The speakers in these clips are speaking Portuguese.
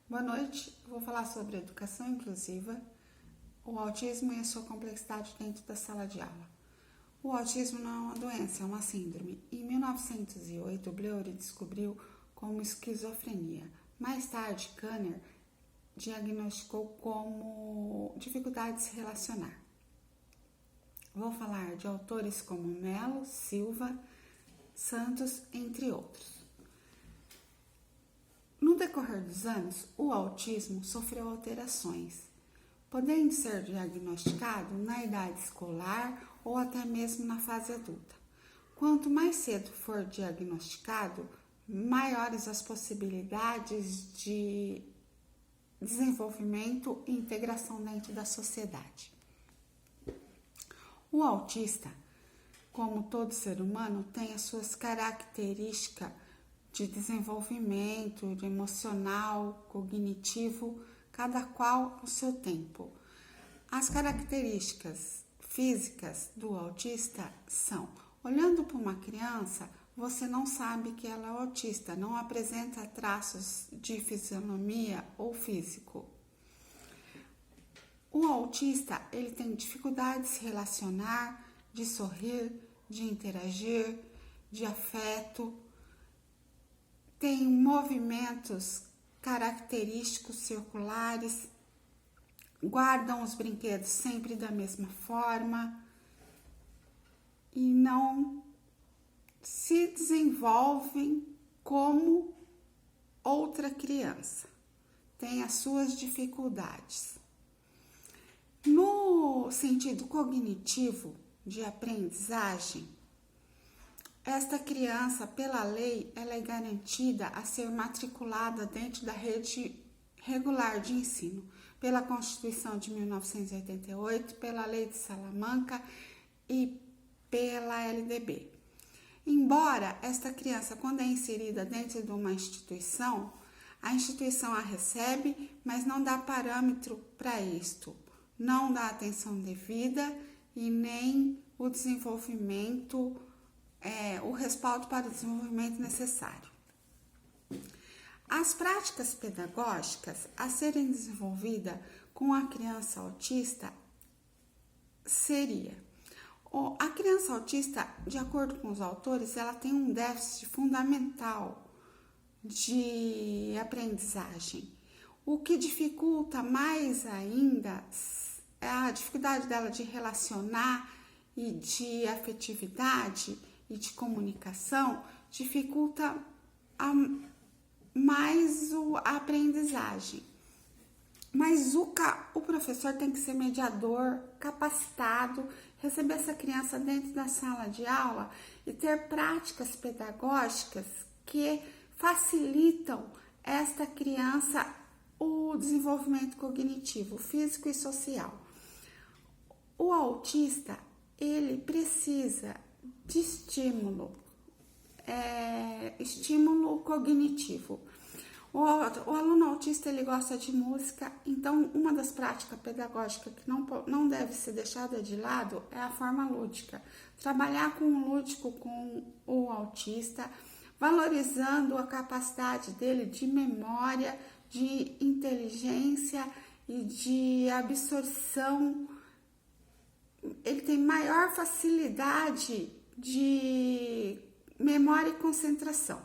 Boa noite, vou falar sobre educação inclusiva, o autismo e a sua complexidade dentro da sala de aula. O autismo não é uma doença, é uma síndrome. Em 1908, Bleury descobriu como esquizofrenia. Mais tarde, Kanner diagnosticou como dificuldade de se relacionar. Vou falar de autores como Mello, Silva, Santos, entre outros. No decorrer dos anos, o autismo sofreu alterações, podendo ser diagnosticado na idade escolar ou até mesmo na fase adulta. Quanto mais cedo for diagnosticado, maiores as possibilidades de desenvolvimento e integração dentro da sociedade. O autista, como todo ser humano, tem as suas características de desenvolvimento, de emocional, cognitivo, cada qual ao seu tempo. As características físicas do autista são: olhando para uma criança, você não sabe que ela é autista, não apresenta traços de fisionomia ou físico. O autista, ele tem dificuldade de se relacionar, de sorrir, de interagir, de afeto, tem movimentos característicos circulares, guardam os brinquedos sempre da mesma forma e não se desenvolvem como outra criança. Tem as suas dificuldades. No sentido cognitivo de aprendizagem, esta criança, pela lei, ela é garantida a ser matriculada dentro da rede regular de ensino, pela Constituição de 1988, pela Lei de Salamanca e pela LDB. Embora esta criança, quando é inserida dentro de uma instituição, a instituição a recebe, mas não dá parâmetro para isto, não dá atenção devida e nem o desenvolvimento, o respaldo para o desenvolvimento necessário. As práticas pedagógicas a serem desenvolvidas com a criança autista seria: a criança autista, de acordo com os autores, ela tem um déficit fundamental de aprendizagem. O que dificulta mais ainda é a dificuldade dela de relacionar e de afetividade e de comunicação, dificulta mais a aprendizagem. Mas o professor tem que ser mediador, capacitado, receber essa criança dentro da sala de aula e ter práticas pedagógicas que facilitam esta criança o desenvolvimento cognitivo, físico e social. O autista, ele precisa de estímulo cognitivo. O aluno autista, ele gosta de música, então uma das práticas pedagógicas que não deve ser deixada de lado é a forma lúdica. Trabalhar com o lúdico com o autista, valorizando a capacidade dele de memória, de inteligência e de absorção. Ele tem maior facilidade de memória e concentração.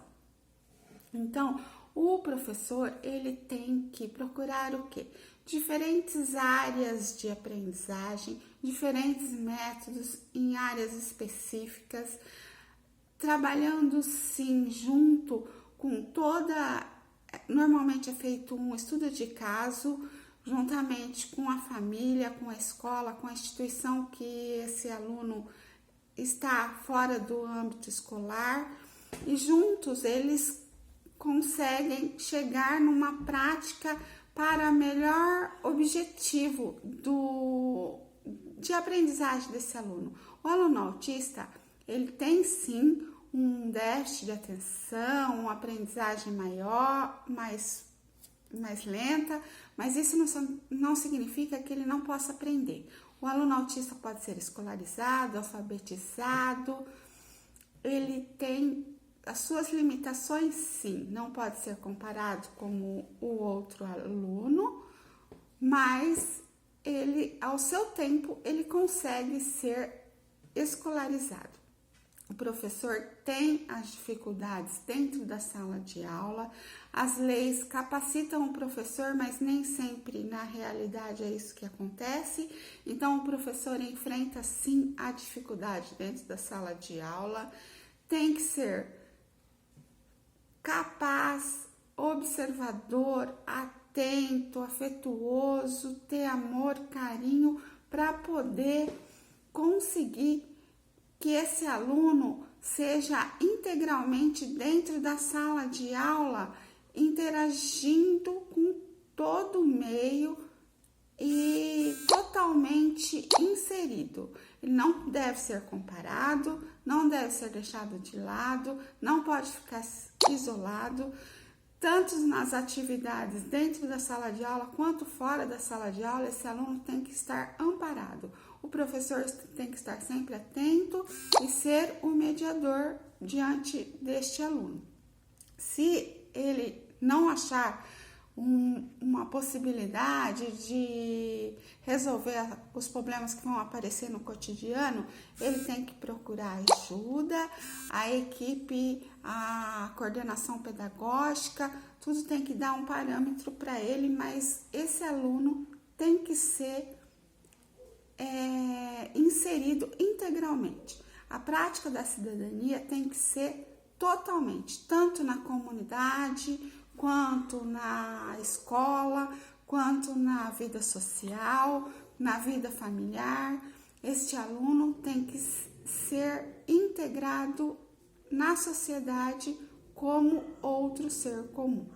Então, o professor, ele tem que procurar o quê? Diferentes áreas de aprendizagem, diferentes métodos em áreas específicas, trabalhando sim junto com normalmente é feito um estudo de caso, juntamente com a família, com a escola, com a instituição que esse aluno está fora do âmbito escolar, e juntos eles conseguem chegar numa prática para melhor objetivo de aprendizagem desse aluno. O aluno autista, ele tem sim um déficit de atenção, uma aprendizagem maior, mais lenta, mas isso não significa que ele não possa aprender. O aluno autista pode ser escolarizado, alfabetizado, ele tem as suas limitações, sim, não pode ser comparado com o outro aluno, mas ele, ao seu tempo, ele consegue ser escolarizado. O professor tem as dificuldades dentro da sala de aula, as leis capacitam o professor, mas nem sempre na realidade é isso que acontece. Então, o professor enfrenta sim a dificuldade dentro da sala de aula, tem que ser capaz, observador, atento, afetuoso, ter amor, carinho, para poder conseguir que esse aluno seja integralmente dentro da sala de aula, interagindo com todo o meio e totalmente inserido. Ele não deve ser comparado, não deve ser deixado de lado, não pode ficar isolado, tanto nas atividades dentro da sala de aula quanto fora da sala de aula. Esse aluno tem que estar amparado. O professor tem que estar sempre atento e ser o mediador diante deste aluno. Se ele não achar uma possibilidade de resolver os problemas que vão aparecer no cotidiano, ele tem que procurar ajuda, a equipe, a coordenação pedagógica, tudo tem que dar um parâmetro para ele, mas esse aluno tem que ser inserido integralmente. A prática da cidadania tem que ser totalmente, tanto na comunidade, quanto na escola, quanto na vida social, na vida familiar. Este aluno tem que ser integrado na sociedade como outro ser comum.